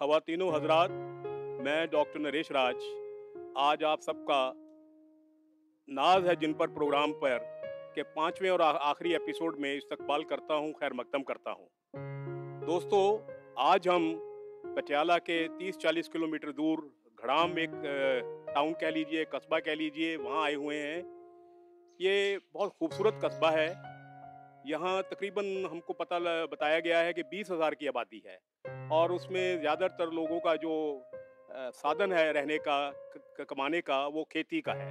ख़वातीनो हज़रात, मैं डॉक्टर नरेश राज आज आप सबका नाज है जिन पर प्रोग्राम पर के 5वें और आखिरी एपिसोड में इस्तकबाल करता हूँ, खैर मकदम करता हूँ। दोस्तों, आज हम पटियाला के 30-40 किलोमीटर दूर घड़ाम एक टाउन कह लीजिए, कस्बा कह लीजिए, वहाँ आए हुए हैं। ये बहुत खूबसूरत कस्बा है। यहाँ तकरीबन हमको बताया गया है कि 20,000 की आबादी है और उसमें ज़्यादातर लोगों का जो साधन है रहने का, कमाने का, वो खेती का है।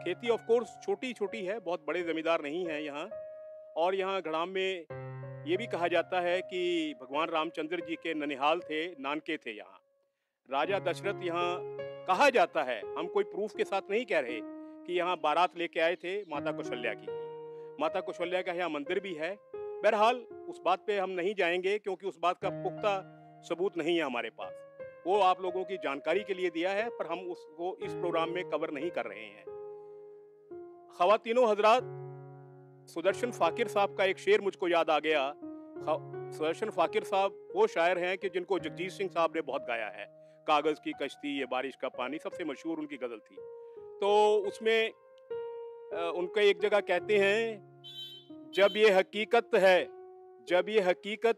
खेती ऑफ कोर्स छोटी-छोटी है, बहुत बड़े ज़मींदार नहीं हैं यहाँ। और यहाँ घड़ाम में ये भी कहा जाता है कि भगवान रामचंद्र जी के ननिहाल थे, नानके थे यहाँ। राजा दशरथ यहाँ कहा जाता है, हम कोई प्रूफ के साथ नहीं कह रहे, कि यहाँ बारात लेके आए थे माता कौशल्या की। माता कौशल्या का यहाँ मंदिर भी है। बहरहाल उस बात पे हम नहीं जाएंगे क्योंकि उस बात का पुख्ता सबूत नहीं है हमारे पास। वो आप लोगों की जानकारी के लिए दिया है, पर हम उसको इस प्रोग्राम में कवर नहीं कर रहे हैं। ख़वातीनो हज़रात, सुदर्शन फ़ाकिर साहब का एक शेर मुझको याद आ गया। सुदर्शन फ़ाकिर साहब वो शायर हैं कि जिनको जगजीत सिंह साहब ने बहुत गाया है। कागज़ की कश्ती, ये बारिश का पानी, सबसे मशहूर उनकी गज़ल थी। तो उसमें उनका एक जगह कहते हैं, जब ये हकीकत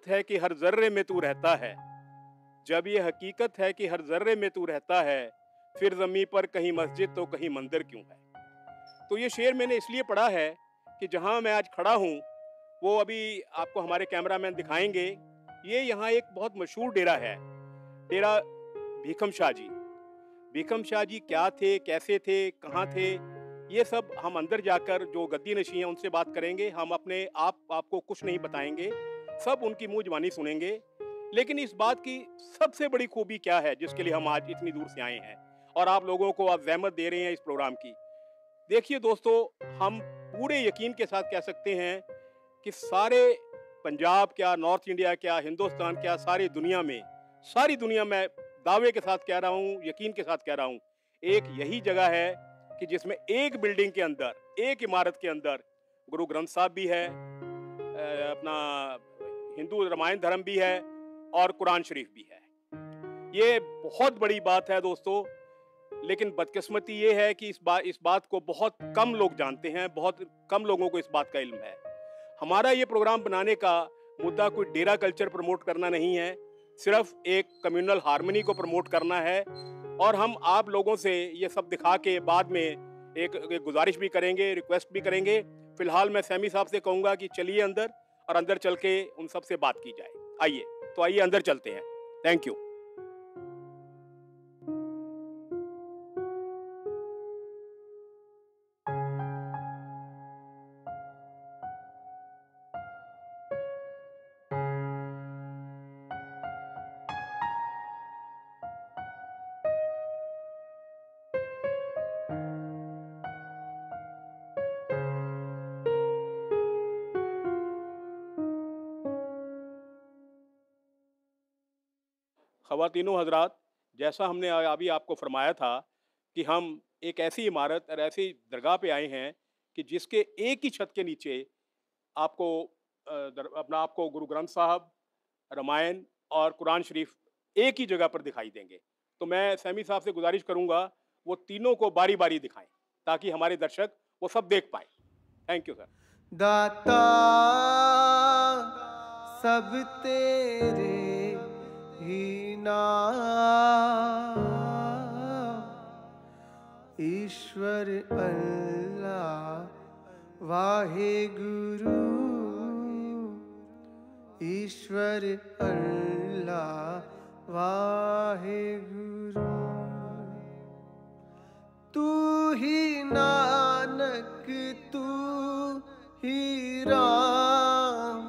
है कि हर ज़र्रे में तू रहता है, जब ये हकीकत है कि हर ज़र्रे में तू रहता है, फिर ज़मीं पर कहीं मस्जिद तो कहीं मंदिर क्यों है। तो ये शेर मैंने इसलिए पढ़ा है कि जहाँ मैं आज खड़ा हूँ, वो अभी आपको हमारे कैमरामैन दिखाएंगे। ये यहाँ एक बहुत मशहूर डेरा है, डेरा भीखम शाह जी। भीखम शाह जी क्या थे, कैसे थे, कहाँ थे, ये सब हम अंदर जाकर जो गद्दी नशी हैं उनसे बात करेंगे। हम अपने आपको कुछ नहीं बताएंगे, सब उनकी मुँह ज़बानी सुनेंगे। लेकिन इस बात की सबसे बड़ी खूबी क्या है जिसके लिए हम आज इतनी दूर से आए हैं और आप लोगों को आप ज़हमत दे रहे हैं इस प्रोग्राम की। देखिए दोस्तों, हम पूरे यकीन के साथ कह सकते हैं कि सारे पंजाब क्या, नॉर्थ इंडिया क्या, हिंदुस्तान क्या, सारी दुनिया में दावे के साथ कह रहा हूँ, यकीन के साथ कह रहा हूँ, एक यही जगह है कि जिसमें एक बिल्डिंग के अंदर, एक इमारत के अंदर गुरु ग्रंथ साहब भी है, अपना हिंदू रामायण धर्म भी है और कुरान शरीफ भी है। ये बहुत बड़ी बात है दोस्तों। लेकिन बदकिस्मती ये है कि इस बात को बहुत कम लोग जानते हैं, बहुत कम लोगों को इस बात का इल्म है। हमारा ये प्रोग्राम बनाने का मुद्दा कोई डेरा कल्चर प्रमोट करना नहीं है, सिर्फ एक कम्युनल हार्मनी को प्रमोट करना है। और हम आप लोगों से ये सब दिखा के बाद में एक गुजारिश भी करेंगे, रिक्वेस्ट भी करेंगे। फिलहाल मैं सैमी साहब से कहूँगा कि चलिए अंदर, और अंदर चल के उन सब से बात की जाए। आइए अंदर चलते हैं। Thank you. ख़वातीनो हज़रात, जैसा हमने अभी आपको फरमाया था कि हम एक ऐसी इमारत और ऐसी दरगाह पे आए हैं कि जिसके एक ही छत के नीचे आपको आपको गुरु ग्रंथ साहब, रामायण और कुरान शरीफ एक ही जगह पर दिखाई देंगे। तो मैं सैमी साहब से गुजारिश करूंगा वो तीनों को बारी बारी दिखाएं ताकि हमारे दर्शक वो सब देख पाएं। Thank you sir. दाता सब तेरे ही नाम, ईश्वर अल्लाह वाहे गुरु, ईश्वर अल्लाह वाहे गुरु। तू ही नानक तू ही राम,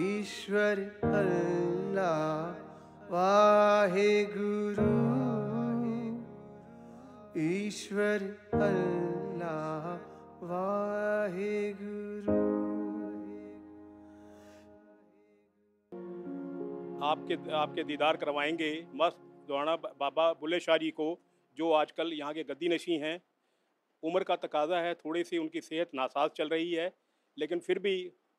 ईश्वर अल्लाह वाहे गुरु, ईश्वर अल्लाह वाहे गुरु। आपके दीदार करवाएंगे मस्त दौड़ाना बाबा बुल्ले शाह जी को, जो आजकल यहाँ के गद्दी नशी हैं। उम्र का तकाजा है, थोड़ी सी उनकी सेहत नासाज चल रही है, लेकिन फिर भी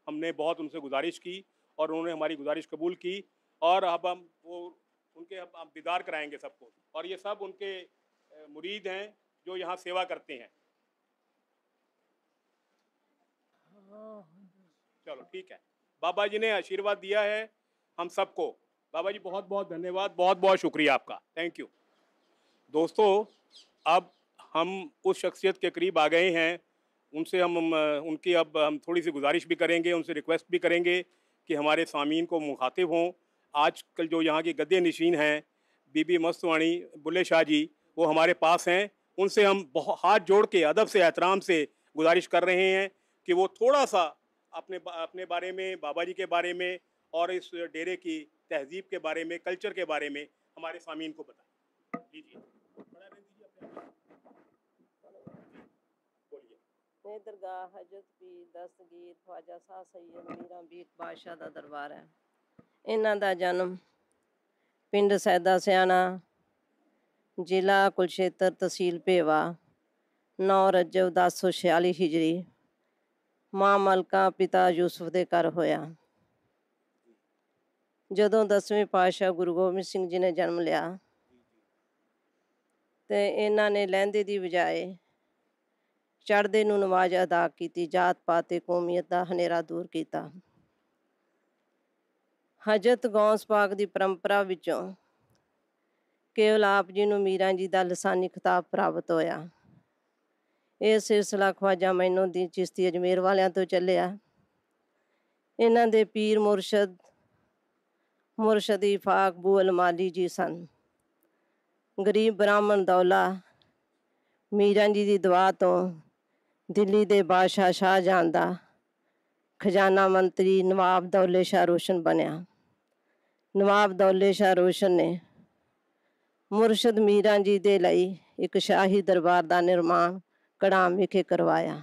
हमने बहुत उनसे गुजारिश की और उन्होंने हमारी गुजारिश कबूल की। और अब हम वो उनके हम दीदार कराएंगे सबको। और ये सब उनके मुरीद हैं जो यहाँ सेवा करते हैं। चलो ठीक है, बाबा जी ने आशीर्वाद दिया है हम सबको। बाबा जी बहुत बहुत धन्यवाद, बहुत बहुत शुक्रिया आपका, थैंक यू। दोस्तों, अब हम उस शख्सियत के करीब आ गए हैं, उनसे हम उनकी अब हम थोड़ी सी गुजारिश भी करेंगे, उनसे रिक्वेस्ट भी करेंगे कि हमारे सामीन को मुखातिब हों। आजकल जो यहाँ की गद्दे नशीन हैं बीबी मस्तवाणी बुल्ले शाह जी, वो हमारे पास हैं। उनसे हम बहुत हाथ जोड़ के अदब से एहतराम से गुजारिश कर रहे हैं कि वो थोड़ा सा अपने बारे में, बाबा जी के बारे में और इस डेरे की तहजीब के बारे में, कल्चर के बारे में हमारे सामीन को बताएं। लीजिए, बड़ा रहने दीजिए अपने आप। बोलिए। ਇਹ ਦਰਗਾਹ ਹਜਰਤ ਪੀਰ ਦਸਤਗੀਰ ਖਵਾਜਾ ਸਾਹ ਸੈਯਦ ਮੀਰਾਂ ਬੀਕ ਬਾਦਸ਼ਾਹ ਦਾ ਦਰਬਾਰ ਹੈ। ਇਹਨਾਂ ਦਾ ਜਨਮ ਪਿੰਡ ਸੈਦਾ ਸਿਆਣਾ, ਜ਼ਿਲ੍ਹਾ ਕੁਲਸ਼ੇਤਰ, ਤਹਿਸੀਲ ਭੇਵਾ, 9 ਰਜਬ 1046 ਹਿਜਰੀ, ਮਾਂ ਮਲਕਾ ਪਿਤਾ ਯੂਸਫ ਦੇ ਘਰ ਹੋਇਆ। ਜਦੋਂ 10ਵੇਂ ਪਾਤਸ਼ਾਹ ਗੁਰੂ ਗੋਬਿੰਦ ਸਿੰਘ ਜੀ ਨੇ ਜਨਮ ਲਿਆ ਤੇ ਇਹਨਾਂ ਨੇ ਲਹਿੰਦੇ ਦੀ ਬਜਾਏ ਚੜ੍ਹਦੇ ਨੂੰ ਨਮਾਜ਼ ਅਦਾ ਕੀਤੀ, ਜਾਤ ਪਾਤ ਤੇ ਕੌਮੀਅਤ ਦਾ ਹਨੇਰਾ ਦੂਰ ਕੀਤਾ। ਹਜ਼ਰਤ ਗੌਸ ਪਾਕ ਦੀ ਪਰੰਪਰਾ ਵਿੱਚੋਂ ਕੇਵਲ ਆਪ ਜੀ ਨੂੰ ਮੀਰਾਂ ਜੀ ਦਾ ਲਸਾਨੀ ਖਿਤਾਬ ਪ੍ਰਾਪਤ ਹੋਇਆ। ਇਹ ਸਿਲਸਿਲਾ ਖਵਾਜਾ ਮਈਨੁਦੀਨ ਚਿਸ਼ਤੀ ਅਜਮੇਰ ਵਾਲਿਆਂ ਤੋਂ ਚੱਲਿਆ। ਇਹਨਾਂ ਦੇ ਪੀਰ ਮੁਰਸ਼ਦ ਇਫਾਕ ਬੂ ਅਲਮਾਲੀ ਜੀ ਸਨ। ਗਰੀਬ ਬ੍ਰਾਹਮਣ ਦੌਲਾ ਮੀਰਾਂ ਜੀ ਦੀ ਦੁਆ ਤੋਂ ਦਿੱਲੀ ਦੇ ਬਾਦਸ਼ਾਹ ਸ਼ਾਹਜਹਾਨ ਦਾ ਖਜ਼ਾਨਾ ਮੰਤਰੀ ਨਵਾਬ ਦੌਲੇ ਸ਼ਾਹ ਰੋਸ਼ਨ ਬਣਿਆ। ਨਵਾਬ ਦੌਲੇ ਸ਼ਾਹ ਰੋਸ਼ਨ ਨੇ ਮੁਰਸ਼ਦ ਮੀਰਾਂ ਜੀ ਦੇ ਲਈ ਇੱਕ ਸ਼ਾਹੀ ਦਰਬਾਰ ਦਾ ਨਿਰਮਾਣ ਕੜਾਮ ਵਿਖੇ ਕਰਵਾਇਆ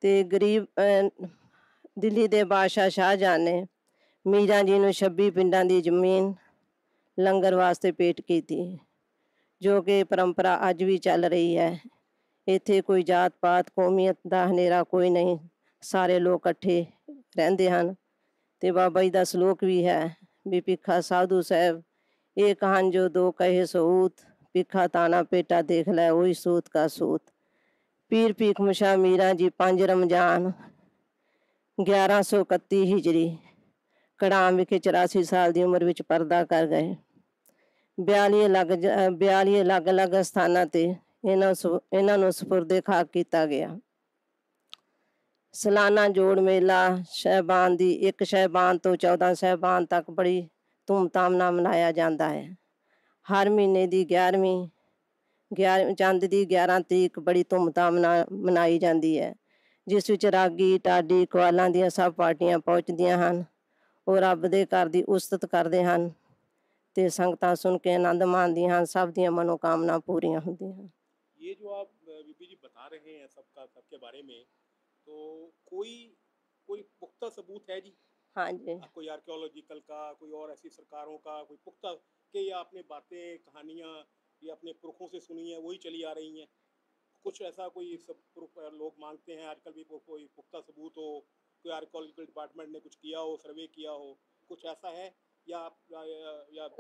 ਤੇ ਦਿੱਲੀ ਦੇ ਬਾਦਸ਼ਾਹ ਸ਼ਾਹਜਹਾਨ ਨੇ ਮੀਰਾਂ ਜੀ ਨੂੰ 26 ਪਿੰਡਾਂ ਦੀ ਜ਼ਮੀਨ ਲੰਗਰ ਵਾਸਤੇ ਭੇਟ ਕੀਤੀ, ਜੋ ਕਿ ਪਰੰਪਰਾ ਅੱਜ ਵੀ ਚੱਲ ਰਹੀ ਹੈ। ਇੱਥੇ ਕੋਈ ਜਾਤ ਪਾਤ ਕੌਮੀਅਤ ਦਾ ਹਨੇਰਾ ਕੋਈ ਨਹੀਂ, ਸਾਰੇ ਲੋਕ ਇਕੱਠੇ ਰਹਿੰਦੇ ਹਨ। ਤੇ ਬਾਬਾ ਜੀ ਦਾ ਸਲੋਕ ਵੀ ਹੈ ਵੀ ਭਿੱਖਾ ਸਾਧੂ ਸਾਹਿਬ एक हन जो दो कहे सूत, भिखा ताना पेटा देख लै वही सूत का सूत। पीर भीख मुशा मीरा जी 5 रमजान 1131 हिजरी कड़ाम विखे 84 साल की उम्र ਵਿੱਚ ਪਰਦਾ ਕਰ ਗਏ। 42 ਅਲੱਗ-ਅਲੱਗ ਸਥਾਨਾਂ ਤੇ ਇਹਨਾਂ ਨੂੰ ਸਪੁਰਦੇ ਖਾਕ ਕੀਤਾ ਗਿਆ। ਸਾਲਾਨਾ ਜੋੜ ਮੇਲਾ ਸ਼ਹਿਬਾਨ ਦੀ 1 ਸ਼ਹਿਬਾਨ ਤੋਂ 14 ਸ਼ਹਿਬਾਨ ਤੱਕ ਬੜੀ ਧੂਮਧਾਮ ਨਾਲ ਮਨਾਇਆ ਜਾਂਦਾ ਹੈ। ਹਰ ਮਹੀਨੇ ਦੀ 11ਵੀਂ ਚੰਦ ਦੀ 11 ਤਰੀਕ ਬੜੀ ਧੂਮਧਾਮ ਨਾਲ ਮਨਾਈ ਜਾਂਦੀ ਹੈ, ਜਿਸ ਵਿੱਚ ਰਾਗੀ ਢਾਡੀ ਕਵਾਲਾਂ ਦੀਆਂ ਸਭ ਪਾਰਟੀਆਂ ਪਹੁੰਚਦੀਆਂ ਹਨ। ਉਹ ਰੱਬ ਦੇ ਘਰ ਦੀ ਉਸਤਤ ਕਰਦੇ ਹਨ ਤੇ ਸੰਗਤਾਂ ਸੁਣ ਕੇ ਆਨੰਦ ਮਾਣਦੀਆਂ ਹਨ। ਸਭ ਦੀਆਂ ਮਨੋਕਾਮਨਾ पूरियां होती हैं। ये जो आप बीबी जी बता रहे हैं सबके बारे में, तो कोई पुख्ता सबूत है जी? हाँ जी। कोई आर्कियोलॉजिकल का, कोई और ऐसी सरकारों का कोई पुख्ता कि या आपने बातें कहानियाँ ये अपने पुरखों से सुनी है वही चली आ रही हैं? कुछ ऐसा कोई सब लोग मांगते हैं आजकल भी कोई पुख्ता सबूत हो, कोई आर्कियोलॉजिकल डिपार्टमेंट ने कुछ किया हो, सर्वे किया हो, कुछ ऐसा है? या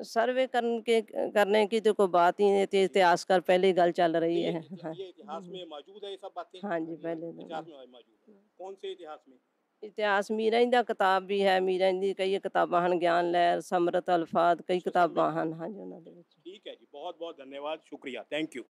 सर्वे करने की तो कोई बात ही नहीं थी, इतिहासकार पहले गल चल रही है। ये इतिहास में मौजूद है ये सब बातें? हाँ जी, पहले इतिहास में मौजूद है। कौन से इतिहास में? इतिहास मीरा जी का किताब भी है, मीरा जी कई किताबां हैं, ज्ञान लहर, समृत अल्फाज, कई किताबां हैं। हाँ जी, उन्होंने ठीक है जी, बहुत बहुत धन्यवाद, शुक्रिया, थैंक यू।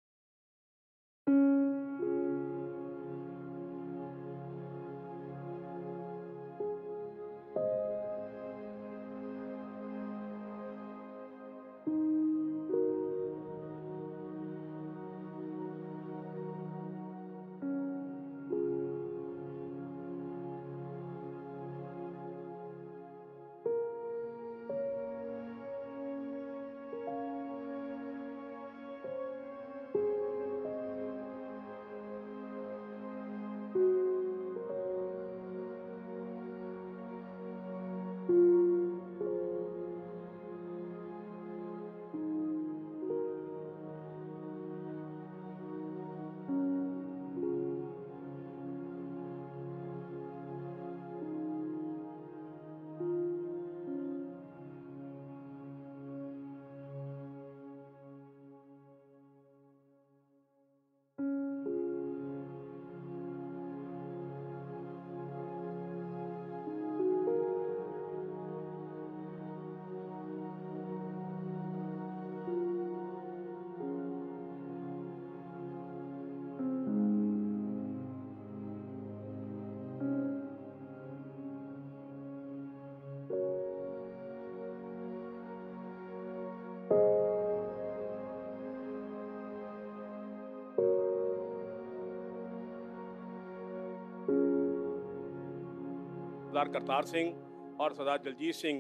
सरदार करतार सिंह और सरदार दलजीत सिंह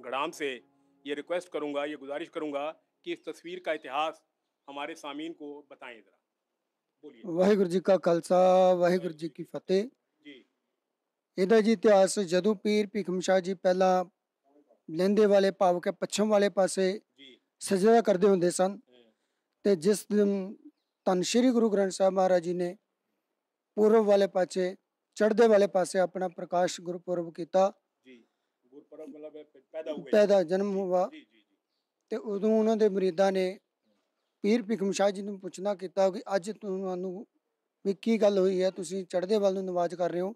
गड़ाम से ये रिक्वेस्ट करूंगा, ये गुजारिश करूंगा कि इस तस्वीर का इतिहास हमारे सामीन को बताएं जरा। बोलिए। वाहिगुरु जी का खालसा वाहिगुरु जी की फतेह। जी ਇਹਦਾ ਜੀ ਇਤਿਹਾਸ ਜਦੋਂ ਪੀਰ ਭੀਖਮ ਸ਼ਾਹ ਜੀ ਪਹਿਲਾਂ ਲਹਿੰਦੇ ਵਾਲੇ ਭਾਵ ਕੇ ਪੱਛਮ ਵਾਲੇ ਪਾਸੇ जी ਸਜਦਾ ਕਰਦੇ ਹੁੰਦੇ ਸਨ ਤੇ ਜਿਸ ਦਿਨ ਧੰਨ ਸ਼੍ਰੀ ਗੁਰੂ ਗ੍ਰੰਥ ਸਾਹਿਬ ਮਹਾਰਾਜ ਜੀ ਨੇ ਪੂਰਬ ਵਾਲੇ ਪਾਸੇ ਚੜ੍ਹਦੇ ਵਾਲੇ ਪਾਸੇ ਆਪਣਾ ਪ੍ਰਕਾਸ਼ ਗੁਰਪੁਰਬ ਕੀਤਾ जी गुरपुरब मतलब पैदा हुए। ਪੈਦਾ ਜਨਮ ਹੋਇਆ जी जी जी ਤੇ ਉਦੋਂ ਉਹਨਾਂ ਦੇ ਮੁਰੀਦਾਂ ਨੇ ਪੀਰ ਭੀਖਮ ਸ਼ਾਹ ਜੀ ਨੂੰ ਪੁੱਛਣਾ ਕੀਤਾ ਕਿ ਅੱਜ ਤੁਹਾਨੂੰ ਵੀ ਕੀ ਗੱਲ ਹੋਈ ਹੈ, ਤੁਸੀਂ ਚੜ੍ਹਦੇ ਵੱਲ ਨੂੰ ਨਵਾਜ਼ ਕਰ ਰਹੇ ਹੋ,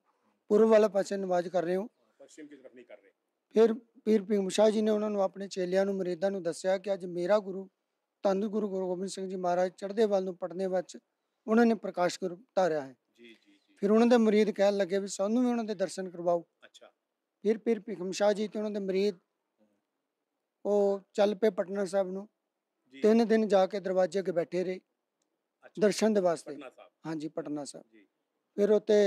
ਪੂਰਬ ਵਾਲੇ ਪਾਸੇ ਨਵਾਜ਼ ਕਰ ਰਹੇ ਹੋ। पश्चिम की तरफ नहीं कर रहे। ਫਿਰ ਪੀਰ ਭੀਖਮ ਸ਼ਾਹ ਜੀ ਨੇ ਉਹਨਾਂ ਨੂੰ ਆਪਣੇ ਚੇਲਿਆਂ ਨੂੰ ਮੁਰੀਦਾਂ ਨੂੰ ਦੱਸਿਆ ਕਿ ਅੱਜ ਮੇਰਾ ਗੁਰੂ ਧੰਨ ਗੁਰੂ ਗੋਬਿੰਦ ਸਿੰਘ ਜੀ ਮਹਾਰਾਜ ਚੜ੍ਹਦੇ ਵੱਲ ਨੂੰ ਪਟਨੇ ਵਿੱਚ ਉਹਨਾਂ ਨੇ ਪ੍ਰਕਾਸ਼ ਗੁਰੂ ਧਾਰਿਆ ਹੈ। जी जी जी ਫਿਰ ਉਹਨਾਂ ਦੇ ਮੁਰੀਦ ਕਹਿਣ ਲੱਗੇ ਵੀ ਸਾਨੂੰ ਵੀ ਉਹਨਾਂ ਦੇ ਦਰਸ਼ਨ ਕਰਵਾਓ। अच्छा ਫਿਰ ਪੀਰ ਭੀਖਮ ਸ਼ਾਹ ਜੀ ਤੇ ਉਹਨਾਂ ਦੇ ਮੁਰੀਦ ਉਹ ਚੱਲ ਪਏ ਪਟਨਾ ਸਾਹਿਬ ਨੂੰ। जी 3 ਦਿਨ ਜਾ ਕੇ ਦਰਵਾਜ਼ੇ ਅੱਗੇ ਬੈਠੇ ਰਹੇ अच्छा ਦਰਸ਼ਨ ਦੇ ਵਾਸਤੇ। पटना साहब ਹਾਂਜੀ ਪਟਨਾ ਸਾਹਿਬ। जी ਫਿਰ ਉੱਤੇ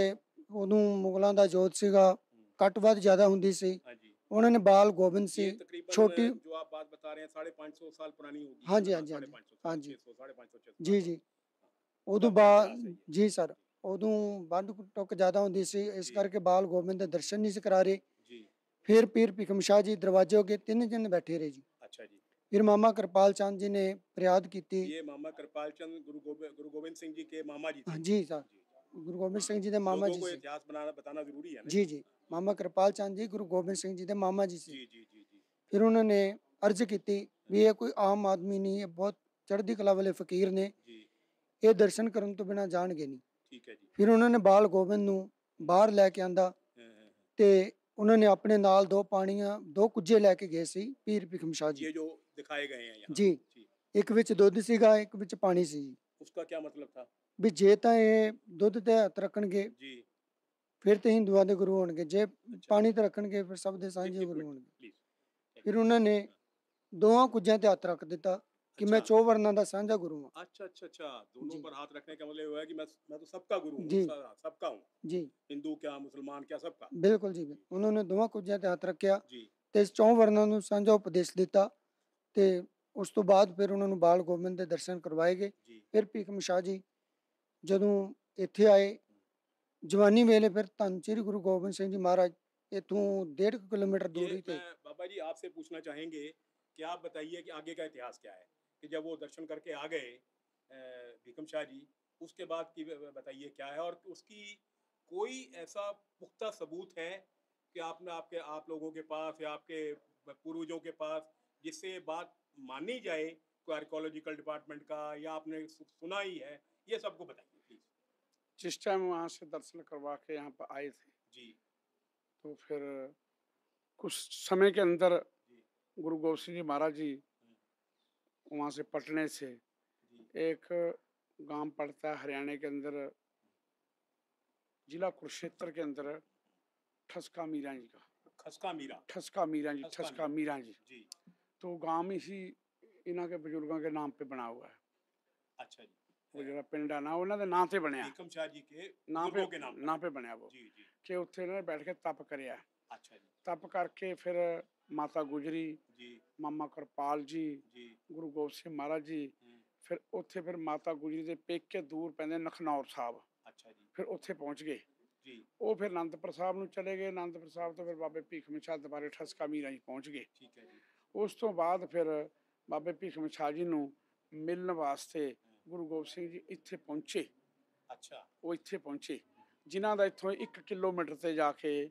ਉਦੋਂ ਮੁਗਲਾਂ ਦਾ ਜੋਤ ਸੀਗਾ, ਘੱਟ ਵੱਧ ਜ਼ਿਆਦਾ ਹੁੰਦੀ ਸੀ। हाँ जी। ਉਹਨਾਂ ਨੇ ਬਾਲ ਗੋਬਿੰਦ ये ਸੀ तकरीबन छोटी। जो आप बात बता रहे हैं 550 साल पुरानी होगी। हाँ जी, हाँ जी, हाँ जी, हाँ जी। 550 600 ਜੀ ਜੀ ਉਦੋਂ तब ਬਾਅਦ इतिहास है ये। ਜੀ ਸਰ ਉਦੋਂ ਬੰਦ ਟੁੱਕ ਜ਼ਿਆਦਾ ਹੁੰਦੀ ਸੀ, ਇਸ ਜੀ। ਕਰਕੇ ਬਾਲ ਗੋਬਿੰਦ ਦੇ ਦਰਸ਼ਨ ਨਹੀਂ ਸੀ ਕਰਾ ਰਹੇ। जी ਫਿਰ ਪੀਰ ਭੀਖਮ ਸ਼ਾਹ ਜੀ ਦਰਵਾਜ਼ੇ ਅੱਗੇ 3 ਦਿਨ ਬੈਠੇ ਰਹੇ ਜੀ। अच्छा जी। ਫਿਰ ਮਾਮਾ ਕਿਰਪਾਲ ਚੰਦ ਜੀ ਨੇ ਫਰਿਆਦ ਕੀਤੀ। ये मामा कृपाल चंद गुरु गोविंद सिंह जी के मामा जी थे। ਜੀ ਸਰ ਗੁਰੂ ਗੋਬਿੰਦ ਸਿੰਘ ਜੀ ਦੇ ਮਾਮਾ लोगों ਜੀ को ਸੀ। इतिहास बनाना बताना जरूरी है ना। ਜੀ ਜੀ ਮਾਮਾ ਕਿਰਪਾਲ ਚੰਦ ਜੀ ਗੁਰੂ ਗੋਬਿੰਦ ਸਿੰਘ ਜੀ ਦੇ ਮਾਮਾ ਜੀ ਸੀ। जी जी जी जी ਫਿਰ ਉਹਨਾਂ ਨੇ ਅਰਜ਼ ਕੀਤੀ ਵੀ ਇਹ ਕੋਈ ਆਮ ਆਦਮੀ ਨਹੀਂ, ਇਹ ਬਹੁਤ ਚੜ੍ਹਦੀ ਕਲਾ ਵਾਲੇ ਫਕੀਰ ਨੇ, जी ਇਹ ਦਰਸ਼ਨ ਕਰਨ ਤੋਂ ਬਿਨਾਂ ਜਾਣਗੇ ਨਹੀਂ। ठीक है जी। ਫਿਰ ਉਹਨਾਂ ਨੇ ਬਾਲ ਗੋਬਿੰਦ ਨੂੰ ਬਾਹਰ ਲੈ ਕੇ ਆਂਦਾ ਤੇ ਉਹਨਾਂ ਨੇ ਆਪਣੇ ਨਾਲ 2 ਪਾਣੀਆਂ 2 ਕੁੱਜੇ ਲੈ ਕੇ ਗਏ ਸੀ ਪੀਰ ਭੀਖਮ ਸ਼ਾਹ ਜੀ। ये जो दिखाए गए हैं यहाँ। जी। जी ਇੱਕ ਵਿੱਚ ਦੁੱਧ ਸੀਗਾ, ਇੱਕ ਵਿੱਚ ਪਾਣੀ ਸੀ। उसका क्या मतलब था। ਵੀ ਜੇ ਤਾਂ ਇਹ ਦੁੱਧ ਤੇ ਹੱਥ ਰੱਖਣਗੇ जी ਫਿਰ ਤੇ ਹਿੰਦੂਆਂ ਦੇ ਗੁਰੂ ਹੋਣਗੇ, ਜੇ अच्छा ਪਾਣੀ ਤੇ ਰੱਖਣਗੇ ਫਿਰ ਸਭ ਦੇ एक ਸਾਂਝੇ एक ਗੁਰੂ मिनट ਹੋਣਗੇ। प्लीज। ਫਿਰ ਉਹਨਾਂ ਨੇ ਦੋਹਾਂ ਕੁੱਜਿਆਂ ਤੇ ਹੱਥ ਰੱਖ ਦਿੱਤਾ ਕਿ मैं अच्छा 4 ਵਰਨਾਂ ਦਾ ਸਾਂਝਾ ਗੁਰੂ ਹਾਂ। अच्छा अच्छा अच्छा दोनों जी पर हाथ रखने का मतलब ये हुआ है कि मैं तो सबका गुरु हूँ। जी। सबका हूँ। ਜੀ हिंदू क्या मुसलमान क्या सबका। ਬਿਲਕੁਲ ਜੀ ਬਿਲਕੁਲ। ਉਹਨਾਂ ਨੇ ਦੋਵਾਂ ਕੁੱਜਿਆਂ ਤੇ ਹੱਥ ਰੱਖਿਆ जी ਤੇ 4 ਵਰਨਾਂ ਨੂੰ ਸਾਂਝਾ ਉਪਦੇਸ਼ ਦਿੱਤਾ ਤੇ ਉਸ ਤੋਂ ਬਾਅਦ ਫਿਰ ਉਹਨਾਂ ਨੂੰ ਬਾਲ ਗੋਬਿੰਦ ਦੇ ਦਰਸ਼ਨ ਕਰਵਾਏ ਗਏ। जी ਫਿਰ ਭੀਖਮ ਸ਼ਾਹ ਜੀ ਜਦੋਂ ਇੱਥੇ ਆਏ ਜਵਾਨੀ ਵੇਲੇ ਫਿਰ ਧੰਨ ਸ੍ਰੀ ਗੁਰੂ ਗੋਬਿੰਦ ਸਿੰਘ ਜੀ ਮਹਾਰਾਜ इतों 1.5 किलोमीटर ये दूरी थे। मैं बाबा जी आपसे पूछना चाहेंगे कि आप बताइए कि आगे का इतिहास क्या है कि जब वो दर्शन करके आ गए भीखम शाह जी, उसके बाद की बताइए क्या है और उसकी कोई ऐसा पुख्ता सबूत है कि आपने आपके आप लोगों के पास या आपके पूर्वजों के पास जिससे ये बात मानी जाए, कोई आर्कोलॉजिकल डिपार्टमेंट का या आपने सुना ही है, ये सबको बताइए प्लीज। जिस टाइम वहाँ से दर्शन करवा के यहाँ पर आए थे जी तो फिर कुछ समय के अंदर जी गुरु गोबिंद सिंह जी महाराज जी वहाँ से पटने से जी एक गांव पड़ता है हरियाणा के अंदर, जिला कुरुक्षेत्र के अंदर, ठसका मीरा जी का। खसका मीरा। ठसका मीरा जी, ठसका ठसका मीरा जी। जी तो गांव में ही इन्हों के बुजुर्गों के नाम पे बना हुआ है। अच्छा जी। वो जरा पिंड है ना उन्होंने नाम से बनया, भीखम शाह जी के नाम बुजुर्गों पे के नाम पर। नाम पे बनया वो जी जी कि उत्थे इन्होंने बैठ के तप करिया। अच्छा जी तप करके फिर माता गुजरी, जी मामा कृपाल जी, जी गुरु गोबिंद सिंह महाराज जी, फिर उत्थे फिर माता गुजरी ਦੇ ਪੇਕੇ ਦੂਰ ਪੈਂਦੇ ਨਖਨੌਰ ਸਾਹਿਬ, अच्छा जी ਫਿਰ ਉੱਥੇ ਪਹੁੰਚ ਗਏ। जी ਉਹ ਫਿਰ ਅਨੰਦਪੁਰ ਸਾਹਿਬ ਨੂੰ ਚਲੇ ਗਏ, ਅਨੰਦਪੁਰ ਸਾਹਿਬ ਤੋਂ ਫਿਰ ਬਾਬੇ ਭੀਖਮ ਸ਼ਾਹ ਦੁਬਾਰੇ ਠਸਕਾ ਮੀਰਾਂ ਜੀ ਪਹੁੰਚ ਗਏ। ठीक है जी ਉਸ ਤੋਂ ਬਾਅਦ ਫਿਰ ਬਾਬੇ ਭੀਖਮ ਸ਼ਾਹ ਜੀ ਨੂੰ ਮਿਲਣ ਵਾਸਤੇ ਗੁਰੂ ਗੋਬਿੰਦ ਸਿੰਘ ਜੀ ਇੱਥੇ ਪਹੁੰਚੇ। अच्छा ਉਹ ਇੱਥੇ ਪਹੁੰਚੇ ਜਿਨ੍ਹਾਂ ਦਾ ਇੱਥੋਂ 1 ਕਿਲੋਮੀਟਰ ਤੇ ਜਾ ਕੇ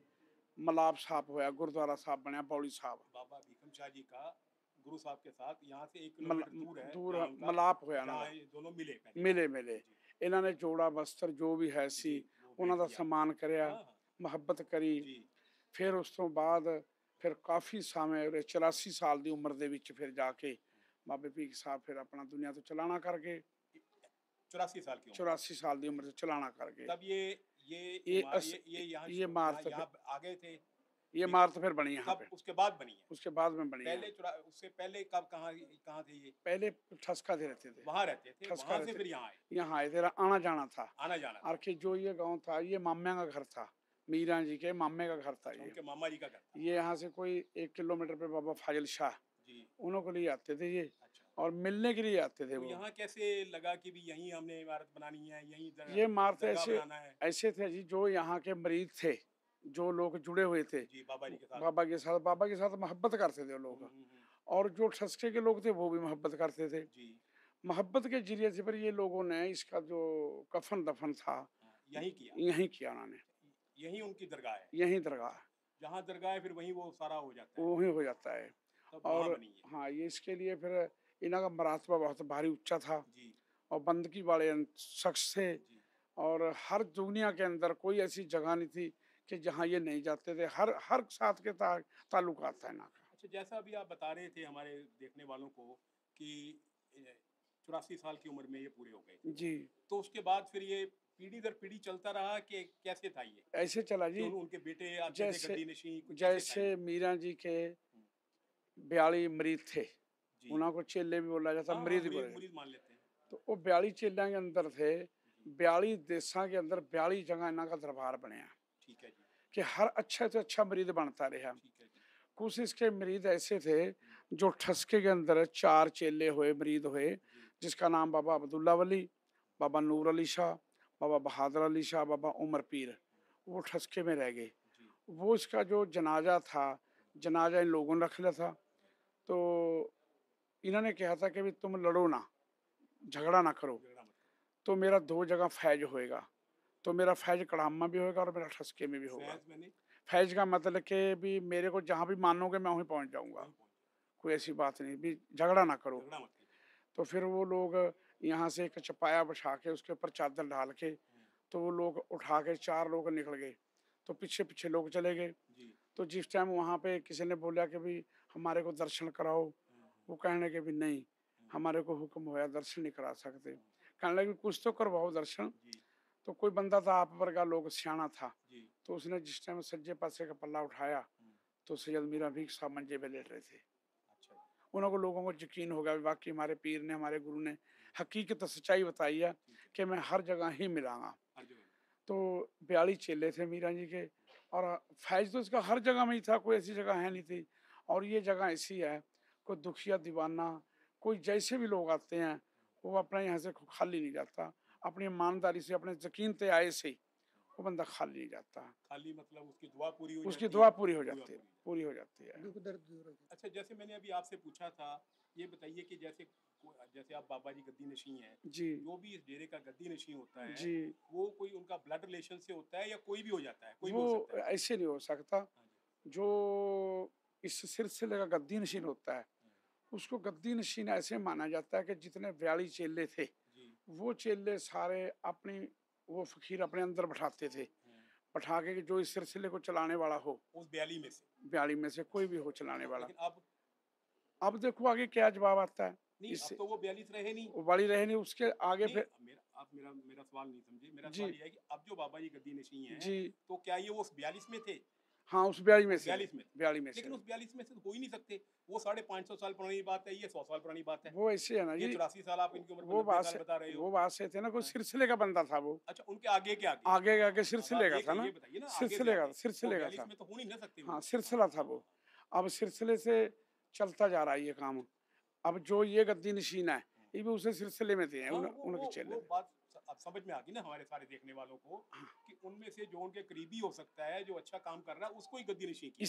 ਮਲਾਪ ਸਾਹਿਬ ਹੋਇਆ, ਗੁਰਦੁਆਰਾ ਸਾਹਿਬ ਬਣਿਆ ਬੌਲੀ ਸਾਹਿਬ। बाबा भीखम शाह जी का गुरु साहब के साथ यहाँ से 1 किलोमीटर दूर है ਦੂਰ जहाँ उनका- ਮਲਾਪ ਹੋਇਆ ਇਹਨਾਂ जहाँ ਦਾ, ये दोनों मिले पहले। ਮਿਲੇ ਮਿਲੇ। जी, ਇਹਨਾਂ ਨੇ ਜੋੜਾ ਵਸਤਰ ਜੋ ਵੀ ਹੈ ਸੀ जी, वो ਉਹਨਾਂ ਦਾ भेंट किया। ਸਨਮਾਨ ਕਰਿਆ, हाँ, हाँ, ਮੁਹੱਬਤ ਕਰੀ। जी ਫਿਰ ਉਸ ਤੋਂ ਬਾਅਦ ਫਿਰ ਕਾਫੀ ਸਮੇਂ 84 ਸਾਲ ਦੀ ਉਮਰ ਦੇ ਵਿੱਚ ਫਿਰ ਜਾ ਕੇ ਬਾਬੇ ਭੀਖ ਸਾਹਿਬ ਫਿਰ ਆਪਣਾ ਦੁਨੀਆ ਤੋਂ ਚਲਾਣਾ ਕਰ गए। 84 साल की उम्र। 84 साल ਦੀ ਉਮਰ 'ਚ ਚਲਾਣਾ ਕਰ गए। तब ये ये इमा- अस- ये यहाँ ये इमारत यहाँ आ गए थे ये इमारत फिर बनी यहाँ कब पे, उसके बाद बनी है। उसके बाद में बनी पहले है। उससे पहले कब कहाँ कहाँ थे ये। पहले ठसका से रहते थे, वहाँ रहते थे, ठसका वहाँ से रहते- फिर यहाँ आए, यहाँ आए थे, आना जाना था। आना जाना। और कि जो ये गांव था ये माम्या का घर था, मीरा जी के मामे का घर था ये। उनके मामा जी का घर था। ये यहाँ से कोई 1 किलोमीटर पे बाबा फाजिल शाह, जी। उन्हों के लिए आते थे ये, अच्छा। और मिलने के लिए आते थे तो वो। यहाँ कैसे लगा कि भी यहीं हमने इमारत बनानी है, यहीं ये इमारत दरगाह ऐसे बनाना है? ऐसे थे जी, जो यहाँ के मरीज थे, जो लोग जुड़े हुए थे जी, बाबा जी के साथ। बाबा के साथ मोहब्बत करते थे वो लोग, और जो ठसके के लोग थे वो भी मोहब्बत करते थे। जी। मोहब्बत के जरिए से फिर ये लोगों ने इसका जो कफन दफन था हाँ, यहीं किया। यहीं किया उन्होंने, यहीं उनकी दरगाह है। यहीं दरगाह जहाँ दरगाह है फिर वहीं वो सारा हो जाता है। वहीं हो जाता है। तब वहाँ और बनी है। हाँ, ये इसके लिए फिर इनका मरातबा बहुत भारी ऊंचा था, जी। और बंदगी वाले शख्स थे, जी। और हर दुनिया के अंदर कोई ऐसी जगह नहीं थी कि जहाँ ये नहीं जाते थे। हर हर साथ के ताल्लुकात था इनका। अच्छा, जैसा अभी आप बता रहे थे हमारे देखने वालों को कि 84 साल की उम्र में ये पूरे हो गए थे। जी। तो उसके बाद फिर ये पीढ़ी दर पीढ़ी चलता रहा कि कैसे था ये? ऐसे चला कि जी, उनके बेटे आते थे जैसे गद्दी नशीं, कैसे था जैसे ये? मीरा जी के 42 मरीद थे, जी। उन्हों को चेले भी बोला जाता, हाँ, मरीद भी मुरीद बोला मुरीद मान लेते हैं। तो वो 42 चेलियां के अंदर थे। जी। 42 देशों के अंदर 42 जगह इन्हों का दरबार बनया ठीक है जी। कि हर अच्छा से अच्छा मरीद बनता रहा। ठीक है जी। कुछ इसके मरीद ऐसे थे जो ठसके के अंदर 4 चेले हुए, मरीद हुए, जी। जिसका नाम बाबा अब्दुल्ला वली, बाबा नूर अली शाह, बाबा बहादुर अली शाह, बाबा उमर पीर, वो ठसके में रह गए। जी। वो इसका जो जनाजा था, जनाजा इन लोगों ने रख लिया था। तो इन्होंने कहा था कि भी तुम लड़ो ना, झगड़ा ना करो, झगड़ा मत करो। तो मेरा 2 जगह फैज होएगा, तो मेरा फैज कड़ामा भी होएगा और मेरा ठसके में भी होगा। फैज़ मैंने फैज का मतलब कि भी मेरे को जहाँ भी मानोगे मैं वहीं पहुँच जाऊँगा, वहीं पहुँचे। कोई ऐसी बात नहीं, भी झगड़ा ना करो। झगड़ा मत कीजिए। तो फिर वो लोग यहाँ से एक चपाया बिछा के उसके ऊपर चादर डाल के, तो वो लोग उठा के 4 लोग निकल गए, तो पीछे पीछे लोग चले गए। जी। तो जिस टाइम वहाँ पे किसी ने बोला कि भी हमारे को दर्शन कराओ, वो कहने के भी नहीं, हमारे को हुक्म होया दर्शन नहीं करा सकते। कहने लगे कुछ तो करवाओ दर्शन। जी। तो कोई बंदा था आप वर्गा लोग, सियाना था, जी। तो उसने जिस टाइम सज्जे पासे का पल्ला उठाया तो सैयद मीरा भीख साहब मंजे पे लेट रहे थे। अच्छा। उनको लोगों को यकीन हो गया भी वाकई हमारे पीर ने, हमारे गुरु ने हकीकत सच्चाई बताई है कि मैं हर जगह ही मिलांगा। हर जगह। तो 42 चेले थे मीरा जी के, और फैज तो इसका हर जगह में ही था, कोई ऐसी जगह है नहीं थी। और ये जगह ऐसी है, कोई दुखिया दीवाना, कोई जैसे भी लोग आते हैं वो अपने यहाँ से खाली नहीं जाता, अपनी ईमानदारी से, अपने यकीन ते आए से वो बंदा खाली नहीं जाता, खाली मतलब उसकी दुआ पूरी हो उसकी जाती दुआ है। पूरी हो दुआ जाती है, पूरी। पूरी हो जाती है। दुख दर्द दूर हो जाता अच्छा, जैसे मैंने अभी आपसे पूछा था, ये बताइए कि जैसे आप बाबा जी गद्दी नशीं हैं, जी। जो भी इस डेरे का गद्दी नशीं होता है, जी। वो कोई उनका ब्लड रिलेशन से होता है या कोई भी हो जाता है? कोई भी वो हो सकता है? ऐसे नहीं हो सकता। हाँ जी। जो इस सिलसिले का गद्दी नशीन होता है, उसको गद्दी नशीन ऐसे माना जाता है कि जितने 42 चेले थे, जी। वो चेले सारे अपनी वो फकीर अपने अंदर बैठाते थे, बैठा के जो इस सिलसिले को चलाने वाला हो, उस 42 में से। 42 में से कोई भी हो चलाने वाला। लेकिन अब अब देखो आगे क्या जवाब आता है। नहीं, अब इससे तो वो 42 रहे नहीं। वो बड़ी रहे नहीं, उसके आगे नहीं, फिर आप मेरा सवाल नहीं समझे। मेरा जी। सवाल ये है कि अब जो बाबा जी गद्दी नशीं हैं, जी। तो क्या ये वो उस 42 में थे? हाँ, उस 42 में उस से 42 में। 42 में से लेकिन उस 42 में से तो हो ही नहीं सकते। वो 550 साल पुरानी बात है, ये 100 साल पुरानी बात है। वो ऐसे है ना ये जी, 84 साल आप इनकी उम्र वो 90 बात साल से बता रहे हो। वो बात से थे ना, कोई हाँ। सिलसिले का बंदा था वो, अच्छा, उनके आगे के आगे। आगे आगे सिलसिले का ये था ना, ये बताइए ना, आगे से सिलसिले का आगे। सिलसिले वो का 42 था। में तो हो नहीं ना सकते हाँ, वो। सिलसिला था वो। अब सिलसिले से चलता जा रहा है ये काम। अब जो ये गद्दी नशीन है, ये भी उसी सिलसिले में थे, हाँ, उनके चेले वो थे। बात अब समझ में आ गई ना हमारे सारे देखने वालों को कि उनमें से जो उनके करीबी हो सकता है, जो अच्छा काम कर रहा है, उसको ही गद्दी नशीं की।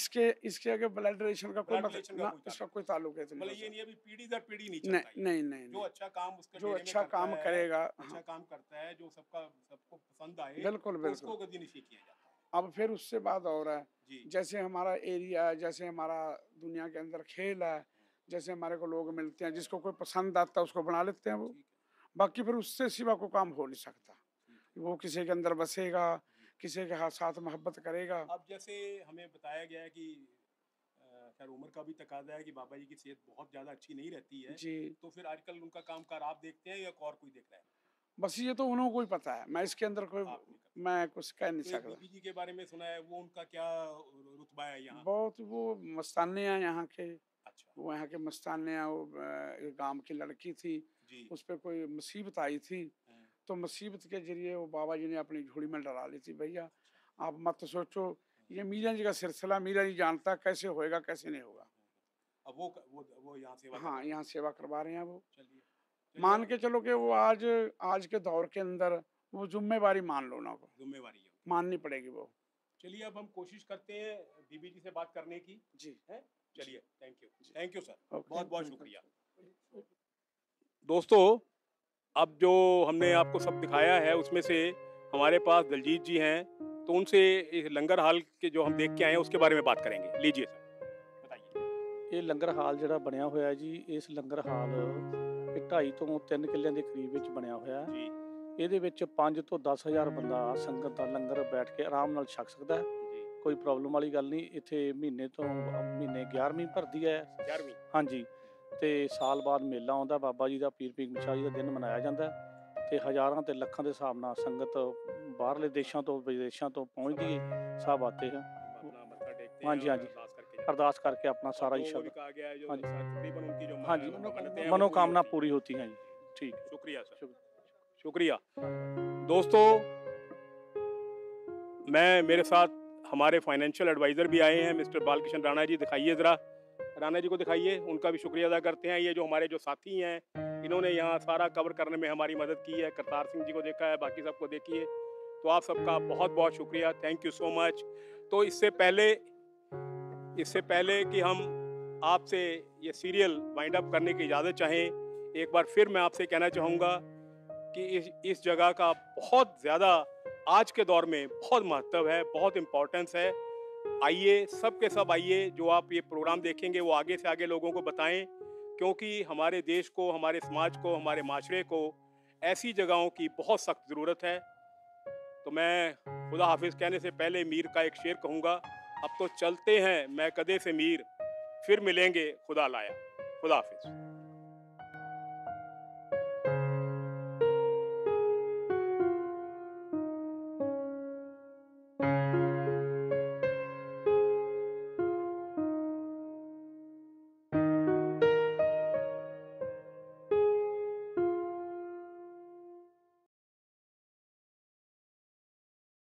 इसके आगे ब्लड रिलेशन का कोई ब्लड मतलब रिलेशन का ना, कोई इसका ताल्लुक कोई ताल्लुक है मतलब ये नहीं है भी पीढ़ी दर पीढ़ी नहीं नहीं चलता ये। नहीं नहीं जो नहीं। अच्छा काम उसके जो डेरे में अच्छा करता काम है, करेगा, अच्छा हाँ, काम करता है, जो सबको पसंद आए, बिल्कुल तो उसको बिल्कुल। गद्दी नशीं किया जाता है। अब फिर उससे बात और है, जी। जैसे हमारा एरिया है, जैसे हमारा दुनिया के अंदर खेल है, जैसे हमारे को लोग मिलते हैं, जिसको कोई पसंद आता है उसको बना लेते हैं वो। ठीक है। बाकी फिर उससे सिवा कोई काम हो नहीं सकता। ठीक है। वो किसी के अंदर बसेगा, किसी के साथ मोहब्बत करेगा। अब जैसे हमें बताया गया है कि खैर उम्र का भी तकाजा है कि बाबा जी की सेहत बहुत ज़्यादा अच्छी नहीं रहती है, जी। तो फिर आजकल उनका कामकाज आप देखते हैं या और कोई देख रहा है? बस ये तो उन्होंने को ही पता है, मैं इसके अंदर कोई, आप नहीं करते। मैं कुछ कह नहीं तो एक सकता। बीबी जी के बारे में सुना है, वो उनका क्या रुतबा है यहाँ? बहुत वो मस्ताने हैं यहाँ के, अच्छा। वो यहाँ के मस्ताने हैं। वो एक गांव की लड़की थी, जी। उस पर कोई मुसीबत आई थी, हाँ। तो मुसीबत के जरिए वो बाबा जी ने अपनी झोली में डरा ली थी, भैया आप मत सोचो, ये मीरा जी का सिलसिला, मीरा जी जानता कैसे होएगा कैसे नहीं होगा। अब वो यहाँ सेवा कर हाँ, रहे हैं। यहाँ सेवा करवा रहे हैं वो। चलिए मान के चलो कि वो आज के दौर के अंदर वो जिम्मेवारी मान लो ना, को जिम्मेवारी है। माननी पड़ेगी वो। चलिए अब हम कोशिश करते हैं बीबी जी से बात करने की। जी है, चलिए थैंक यू सर, ओके, बहुत बहुत वेलकम। शुक्रिया। दोस्तों, अब जो हमने आपको सब दिखाया है उसमें से हमारे पास दलजीत जी हैं, तो उनसे इस लंगर हाल के जो हम देख के आए हैं उसके बारे में बात करेंगे। लीजिए सर, बताइए। ਇਹ ਲੰਗਰ ਹਾਲ ਜਿਹੜਾ ਬਣਿਆ ਹੋਇਆ ਜੀ, ਇਸ ਲੰਗਰ ਹਾਲ ਇਹ 2.5 ਤੋਂ 3 ਕਿੱਲਿਆਂ ਦੇ ਕਰੀਬ ਵਿੱਚ ਬਣਿਆ ਹੋਇਆ ਹੈ। ਜੀ ਇਹਦੇ ਵਿੱਚ 5 ਤੋਂ 10,000 ਬੰਦਾ ਸੰਗਤ ਦਾ ਲੰਗਰ ਬੈਠ ਕੇ ਆਰਾਮ ਨਾਲ ਛਕ ਸਕਦਾ ਹੈ। ਜੀ ਕੋਈ ਪ੍ਰੋਬਲਮ ਵਾਲੀ ਗੱਲ ਨਹੀਂ। ਇੱਥੇ ਮਹੀਨੇ 11ਵੀਂ ਭਰਦੀ ਹੈ। 11ਵੀਂ। ਹਾਂਜੀ, ਤੇ ਸਾਲ ਬਾਅਦ ਮੇਲਾ ਆਉਂਦਾ ਬਾਬਾ ਜੀ ਦਾ, ਪੀਰ ਭੀਖਮ ਸ਼ਾਹ ਜੀ ਦਾ ਦਿਨ ਮਨਾਇਆ ਜਾਂਦਾ ਹੈ ਤੇ ਹਜ਼ਾਰਾਂ ਤੇ ਲੱਖਾਂ ਦੇ ਹਿਸਾਬ ਨਾਲ ਸੰਗਤ ਬਾਹਰਲੇ ਦੇਸ਼ਾਂ ਤੋਂ ਵਿਦੇਸ਼ਾਂ ਤੋਂ ਪਹੁੰਚਦੀ ਹੈ, ਸਭ ਆਤੇ ਹੈ। अपना मत्था टेकते हैं हाँ जी, हाँ और जी। अरदास करके जाते हैं। अरदास करके अपना सारा और ही जो वो भी शब्द, कहा गया है जो हाँ जी। तकरीबन उनकी जो हाँ जी, मन्नतें हैं वो मनोकामना पूरी पूरी होती हैं जी। ठीक है, शुक्रिया सर, शुक्रिया। शुक्रिया। दोस्तों, मेरे साथ हमारे फाइनेंशियल एडवाइज़र भी आए हैं, मिस्टर बालकृष्ण राणा जी। दिखाइए ज़रा, राणा जी को दिखाइए। उनका भी शुक्रिया अदा करते हैं। ये जो हमारे जो साथी हैं, इन्होंने यहाँ सारा कवर करने में हमारी मदद की है। करतार सिंह जी को देखा है, बाकी सबको देखिए। तो आप सबका बहुत बहुत शुक्रिया, थैंक यू सो मच। तो इससे पहले कि हम आपसे ये सीरियल वाइंड अप करने की इजाज़त चाहें, एक बार फिर मैं आपसे कहना चाहूँगा कि इस जगह का बहुत ज़्यादा आज के दौर में बहुत महत्व है, बहुत इम्पोर्टेंस है। आइए, सब के सब आइए, जो आप ये प्रोग्राम देखेंगे वो आगे से आगे लोगों को बताएं, क्योंकि हमारे देश को, हमारे समाज को, हमारे माशरे को ऐसी जगहों की बहुत सख्त ज़रूरत है। तो मैं खुदा हाफिज़ कहने से पहले मीर का एक शेर कहूँगा। अब तो चलते हैं मैं कदे से मीर, फिर मिलेंगे खुदा लाया। खुदा हाफिज़।